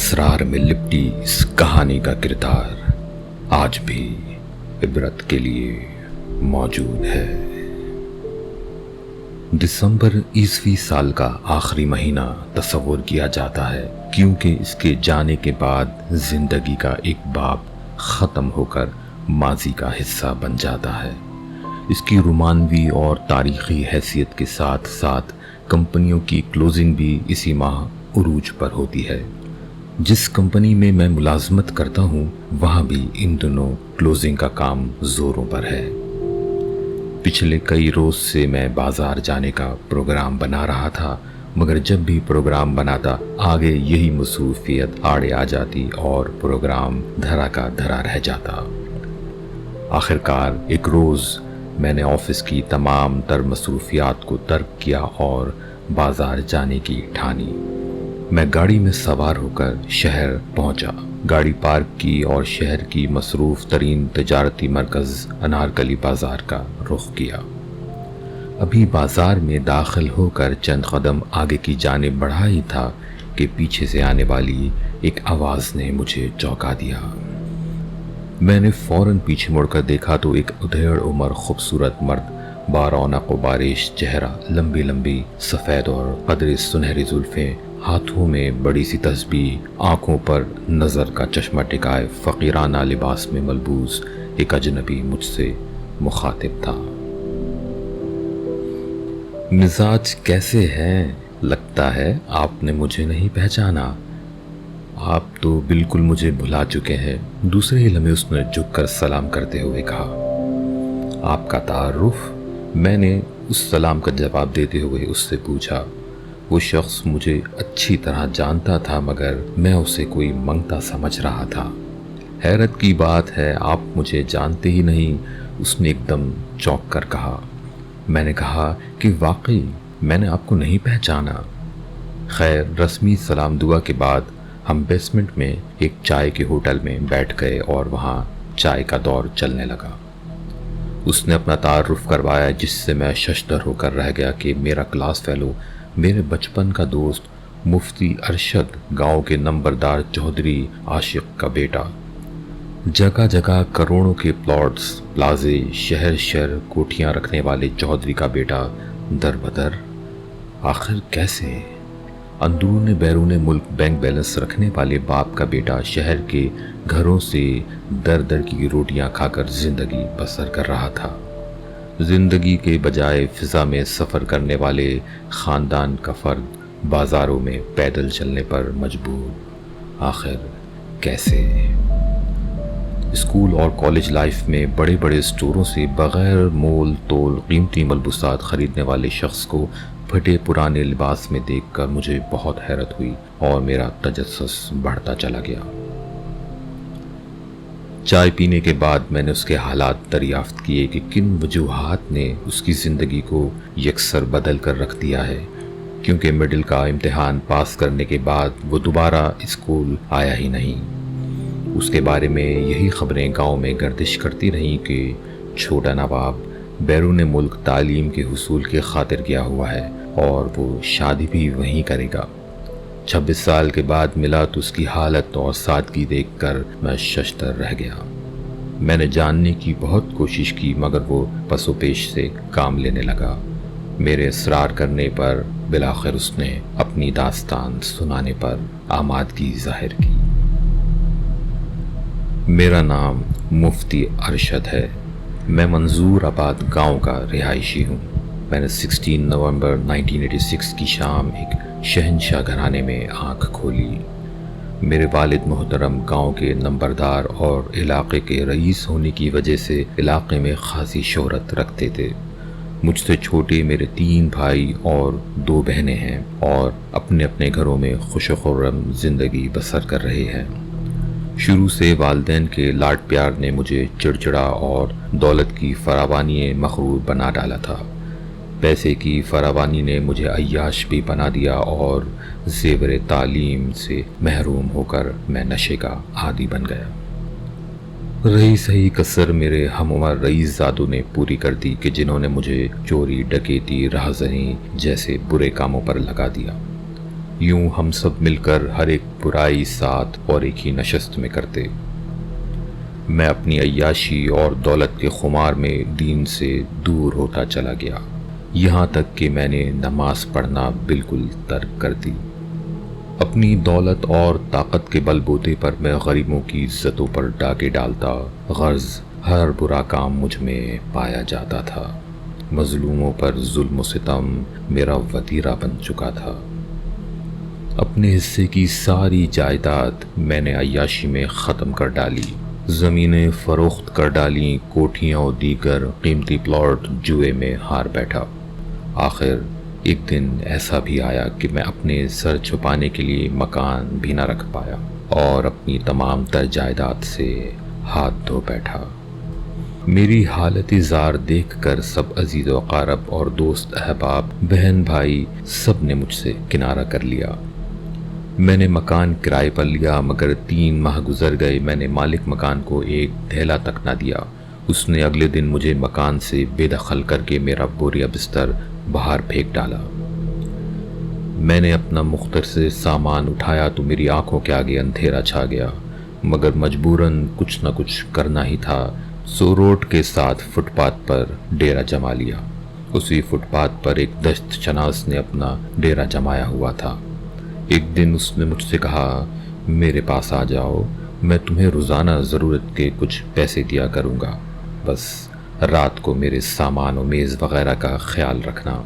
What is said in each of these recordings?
اسرار میں لپٹی اس کہانی کا کردار آج بھی عبرت کے لیے موجود ہے۔ دسمبر عیسوی سال کا آخری مہینہ تصور کیا جاتا ہے کیونکہ اس کے جانے کے بعد زندگی کا ایک باب ختم ہو کر ماضی کا حصہ بن جاتا ہے۔ اس کی رومانوی اور تاریخی حیثیت کے ساتھ ساتھ کمپنیوں کی کلوزنگ بھی اسی ماہ عروج پر ہوتی ہے۔ جس کمپنی میں میں ملازمت کرتا ہوں وہاں بھی ان دنوں کلوزنگ کا کام زوروں پر ہے۔ پچھلے کئی روز سے میں بازار جانے کا پروگرام بنا رہا تھا، مگر جب بھی پروگرام بناتا آگے یہی مصروفیت آڑے آ جاتی اور پروگرام دھرا کا دھرا رہ جاتا۔ آخرکار ایک روز میں نے آفس کی تمام تر مصروفیات کو ترک کیا اور بازار جانے کی ٹھانی۔ میں گاڑی میں سوار ہو کر شہر پہنچا، گاڑی پارک کی اور شہر کی مصروف ترین تجارتی مرکز انارکلی بازار کا رخ کیا۔ ابھی بازار میں داخل ہو کر چند قدم آگے کی جانب بڑھا ہی تھا کہ پیچھے سے آنے والی ایک آواز نے مجھے چونکا دیا۔ میں نے فوراً پیچھے مڑ کر دیکھا تو ایک ادھیڑ عمر خوبصورت مرد، بارونق و باریش چہرہ، لمبی لمبی سفید اور قدرے سنہری زلفیں، ہاتھوں میں بڑی سی تسبیح، آنکھوں پر نظر کا چشمہ ٹکائے فقیرانہ لباس میں ملبوس ایک اجنبی مجھ سے مخاطب تھا۔ مزاج کیسے ہیں؟ لگتا ہے آپ نے مجھے نہیں پہچانا۔ آپ تو بالکل مجھے بھلا چکے ہیں، دوسرے ہی لمحے اس نے جھک کر سلام کرتے ہوئے کہا۔ آپ کا تعارف؟ میں نے اس سلام کا جواب دیتے ہوئے اس سے پوچھا۔ وہ شخص مجھے اچھی طرح جانتا تھا مگر میں اسے کوئی منگتا سمجھ رہا تھا۔ حیرت کی بات ہے، آپ مجھے جانتے ہی نہیں، اس نے ایک دم چونک کر کہا۔ میں نے کہا کہ واقعی میں نے آپ کو نہیں پہچانا۔ خیر، رسمی سلام دعا کے بعد ہم بیسمنٹ میں ایک چائے کے ہوٹل میں بیٹھ گئے اور وہاں چائے کا دور چلنے لگا۔ اس نے اپنا تعارف کروایا جس سے میں ششدر ہو کر رہ گیا کہ میرا کلاس فیلو، میرے بچپن کا دوست مفتی ارشد، گاؤں کے نمبردار چودھری عاشق کا بیٹا، جگہ جگہ کروڑوں کے پلاٹس، پلازے، شہر شہر کوٹھیاں رکھنے والے چودھری کا بیٹا در بدر۔ آخر کیسے؟ اندرون بیرون ملک بینک بیلنس رکھنے والے باپ کا بیٹا شہر کے گھروں سے در در کی روٹیاں کھا کر زندگی بسر کر رہا تھا۔ زندگی کے بجائے فضا میں سفر کرنے والے خاندان کا فرد بازاروں میں پیدل چلنے پر مجبور۔ آخر کیسے؟ اسکول اور کالج لائف میں بڑے بڑے اسٹوروں سے بغیر مول تول قیمتی ملبوسات خریدنے والے شخص کو پھٹے پرانے لباس میں دیکھ کر مجھے بہت حیرت ہوئی اور میرا تجسس بڑھتا چلا گیا۔ چائے پینے کے بعد میں نے اس کے حالات دریافت کیے کہ کن وجوہات نے اس کی زندگی کو یکسر بدل کر رکھ دیا ہے، کیونکہ مڈل کا امتحان پاس کرنے کے بعد وہ دوبارہ اسکول آیا ہی نہیں۔ اس کے بارے میں یہی خبریں گاؤں میں گردش کرتی رہیں کہ چھوٹا نواب بیرون ملک تعلیم کے حصول کی خاطر گیا ہوا ہے اور وہ شادی بھی وہیں کرے گا۔ 26 سال کے بعد ملا تو اس کی حالت اور سادگی دیکھ کر میں ششدر رہ گیا۔ میں نے جاننے کی بہت کوشش کی مگر وہ پس و پیش سے کام لینے لگا۔ میرے اصرار کرنے پر بالآخر اس نے اپنی داستان سنانے پر آمادگی ظاہر کی۔ میرا نام مفتی ارشد ہے، میں منظور آباد گاؤں کا رہائشی ہوں۔ میں نے 16 نومبر 1986 کی شام ایک شہنشاہ گھرانے میں آنکھ کھولی۔ میرے والد محترم گاؤں کے نمبردار اور علاقے کے رئیس ہونے کی وجہ سے علاقے میں خاصی شہرت رکھتے تھے۔ مجھ سے چھوٹے میرے 3 بھائی اور 2 بہنیں ہیں اور اپنے اپنے گھروں میں خوش و خرم زندگی بسر کر رہے ہیں۔ شروع سے والدین کے لاڈ پیار نے مجھے چڑچڑا اور دولت کی فراوانی مغرور بنا ڈالا تھا۔ پیسے کی فراوانی نے مجھے عیاش بھی بنا دیا اور زیور تعلیم سے محروم ہو کر میں نشے کا عادی بن گیا۔ رہی صحیح کسر میرے ہم عمر رئیس زادوں نے پوری کر دی کہ جنہوں نے مجھے چوری، ڈکیتی، راہزنی جیسے برے کاموں پر لگا دیا۔ یوں ہم سب مل کر ہر ایک برائی ساتھ اور ایک ہی نشست میں کرتے۔ میں اپنی عیاشی اور دولت کے خمار میں دین سے دور ہوتا چلا گیا، یہاں تک کہ میں نے نماز پڑھنا بالکل ترک کر دی۔ اپنی دولت اور طاقت کے بل بوتے پر میں غریبوں کی عزتوں پر ڈاکے ڈالتا، غرض ہر برا کام مجھ میں پایا جاتا تھا۔ مظلوموں پر ظلم و ستم میرا وتیرہ بن چکا تھا۔ اپنے حصے کی ساری جائیداد میں نے عیاشی میں ختم کر ڈالی، زمینیں فروخت کر ڈالیں، کوٹھیاں اور دیگر قیمتی پلاٹ جوئے میں ہار بیٹھا۔ آخر ایک دن ایسا بھی آیا کہ میں اپنے سر چھپانے کے لیے مکان بھی نہ رکھ پایا اور اپنی تمام تر جائیداد سے ہاتھ دھو بیٹھا۔ میری حالت زار دیکھ کر سب عزیز و اقارب اور دوست احباب، بہن بھائی، سب نے مجھ سے کنارہ کر لیا۔ میں نے مکان کرائے پر لیا، مگر 3 ماہ گزر گئے، میں نے مالک مکان کو ایک دھیلا تک نہ دیا۔ اس نے اگلے دن مجھے مکان سے بے دخل کر کے میرا بوریا بستر باہر پھینک ڈالا۔ میں نے اپنا مختصر سے سامان اٹھایا تو میری آنکھوں کے آگے اندھیرا چھا گیا، مگر مجبوراً کچھ نہ کچھ کرنا ہی تھا، سو روڈ کے ساتھ فٹ پاتھ پر ڈیرا جما لیا۔ اسی فٹ پاتھ پر ایک دشت شناس نے اپنا ڈیرا جمایا ہوا تھا۔ ایک دن اس نے مجھ سے کہا، میرے پاس آ جاؤ، میں تمہیں روزانہ ضرورت کے کچھ پیسے دیا کروں گا، بس رات کو میرے سامان و میز وغیرہ کا خیال رکھنا۔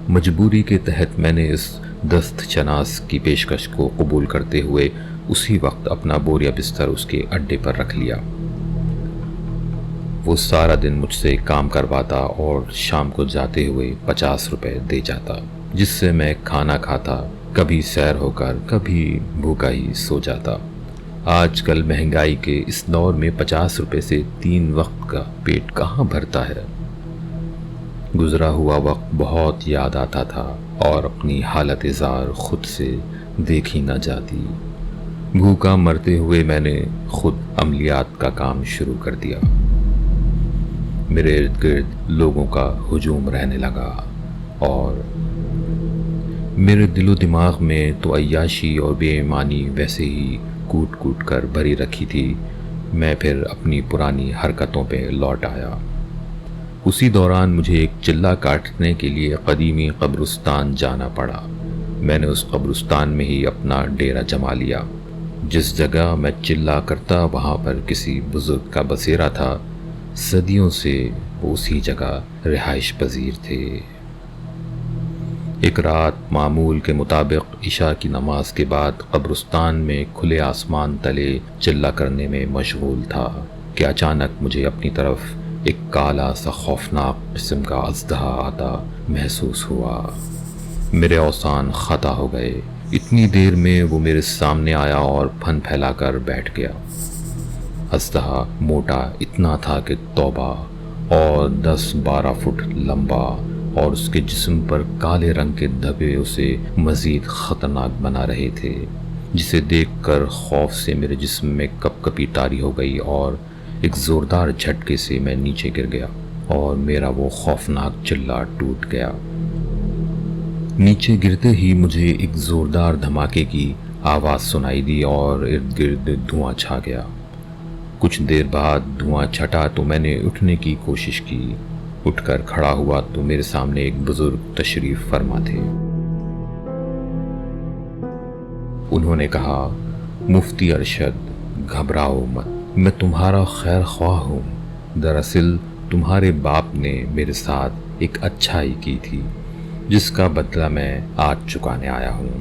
مجبوری کے تحت میں نے اس دست شناس کی پیشکش کو قبول کرتے ہوئے اسی وقت اپنا بوریا بستر اس کے اڈے پر رکھ لیا۔ وہ سارا دن مجھ سے کام کرواتا اور شام کو جاتے ہوئے 50 روپے دے جاتا، جس سے میں کھانا کھاتا، کبھی سیر ہو کر کبھی بھوکا ہی سو جاتا۔ آج کل مہنگائی کے اس دور میں 50 روپے سے 3 وقت کا پیٹ کہاں بھرتا ہے؟ گزرا ہوا وقت بہت یاد آتا تھا اور اپنی حالت زار خود سے دیکھی نہ جاتی۔ بھوکا مرتے ہوئے میں نے خود عملیات کا کام شروع کر دیا۔ میرے ارد گرد لوگوں کا ہجوم رہنے لگا اور میرے دل و دماغ میں تو عیاشی اور بے ایمانی ویسے ہی کوٹ کوٹ کر بھری رکھی تھی۔ میں پھر اپنی پرانی حرکتوں پہ لوٹ آیا۔ اسی دوران مجھے ایک چلہ کاٹنے کے لیے قدیمی قبرستان جانا پڑا۔ میں نے اس قبرستان میں ہی اپنا ڈیرا جما لیا۔ جس جگہ میں چلہ کرتا وہاں پر کسی بزرگ کا بسیرا تھا، صدیوں سے وہ اسی جگہ رہائش پذیر تھے۔ ایک رات معمول کے مطابق عشاء کی نماز کے بعد قبرستان میں کھلے آسمان تلے چلہ کرنے میں مشغول تھا کہ اچانک مجھے اپنی طرف ایک کالا سا خوفناک قسم کا اژدہا آتا محسوس ہوا۔ میرے اوسان خطا ہو گئے۔ اتنی دیر میں وہ میرے سامنے آیا اور پھن پھیلا کر بیٹھ گیا۔ اژدہا موٹا اتنا تھا کہ توبہ، اور 10-12 فٹ لمبا، اور اس کے جسم پر کالے رنگ کے دھبے اسے مزید خطرناک بنا رہے تھے، جسے دیکھ کر خوف سے میرے جسم میں کپ کپی طاری ہو گئی اور ایک زوردار جھٹکے سے میں نیچے گر گیا اور میرا وہ خوفناک چلہ ٹوٹ گیا۔ نیچے گرتے ہی مجھے ایک زوردار دھماکے کی آواز سنائی دی اور ارد گرد دھواں چھا گیا۔ کچھ دیر بعد دھواں چھٹا تو میں نے اٹھنے کی کوشش کی۔ اٹھ کر کھڑا ہوا تو میرے سامنے ایک بزرگ تشریف فرما تھے۔ انہوں نے کہا، مفتی ارشد، گھبراؤ مت، میں تمہارا خیر خواہ ہوں۔ دراصل تمہارے باپ نے میرے ساتھ ایک اچھائی کی تھی، جس کا بدلہ میں آج چکانے آیا ہوں۔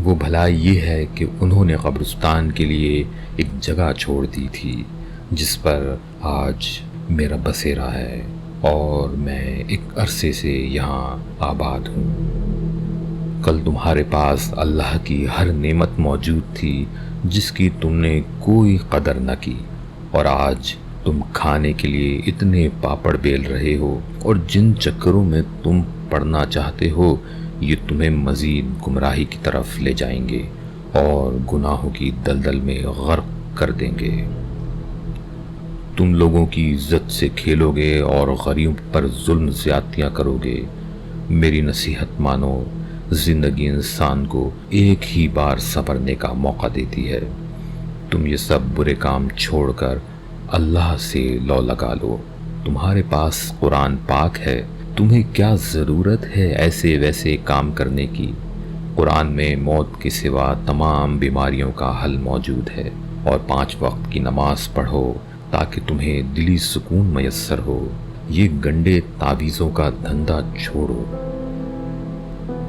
وہ بھلائی یہ ہے کہ انہوں نے قبرستان کے لیے ایک جگہ چھوڑ دی تھی، جس پر آج میرا بسیرا ہے اور میں ایک عرصے سے یہاں آباد ہوں۔ کل تمہارے پاس اللہ کی ہر نعمت موجود تھی جس کی تم نے کوئی قدر نہ کی، اور آج تم کھانے کے لیے اتنے پاپڑ بیل رہے ہو، اور جن چکروں میں تم پڑنا چاہتے ہو یہ تمہیں مزید گمراہی کی طرف لے جائیں گے اور گناہوں کی دلدل میں غرق کر دیں گے۔ تم لوگوں کی عزت سے کھیلو گے اور غریب پر ظلم زیادتیاں کرو گے۔ میری نصیحت مانو، زندگی انسان کو ایک ہی بار سنورنے کا موقع دیتی ہے۔ تم یہ سب برے کام چھوڑ کر اللہ سے لو لگا لو۔ تمہارے پاس قرآن پاک ہے، تمہیں کیا ضرورت ہے ایسے ویسے کام کرنے کی؟ قرآن میں موت کے سوا تمام بیماریوں کا حل موجود ہے، اور 5 وقت کی نماز پڑھو تاکہ تمہیں دلی سکون میسر ہو۔ یہ گنڈے تعویذوں کا دھندا چھوڑو۔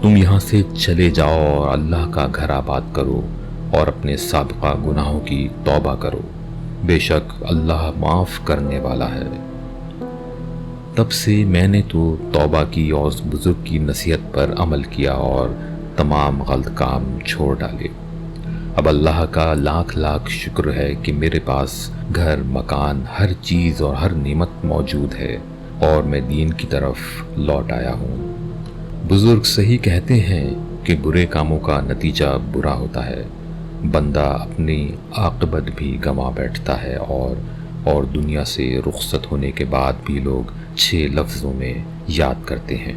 تم یہاں سے چلے جاؤ اور اللہ کا گھر آباد کرو اور اپنے سابقہ گناہوں کی توبہ کرو، بے شک اللہ معاف کرنے والا ہے۔ تب سے میں نے تو توبہ کی اور اس بزرگ کی نصیحت پر عمل کیا اور تمام غلط کام چھوڑ ڈالے۔ اب اللہ کا لاکھ لاکھ شکر ہے کہ میرے پاس گھر، مکان، ہر چیز اور ہر نعمت موجود ہے، اور میں دین کی طرف لوٹ آیا ہوں۔ بزرگ صحیح کہتے ہیں کہ برے کاموں کا نتیجہ برا ہوتا ہے، بندہ اپنی عاقبت بھی گنوا بیٹھتا ہے، اور دنیا سے رخصت ہونے کے بعد بھی لوگ 6 لفظوں میں یاد کرتے ہیں۔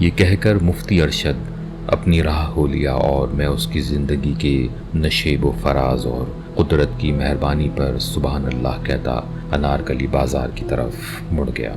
یہ کہہ کر مفتی ارشد اپنی راہ ہو لیا، اور میں اس کی زندگی کے نشیب و فراز اور قدرت کی مہربانی پر سبحان اللہ کہتا انارکلی بازار کی طرف مڑ گیا۔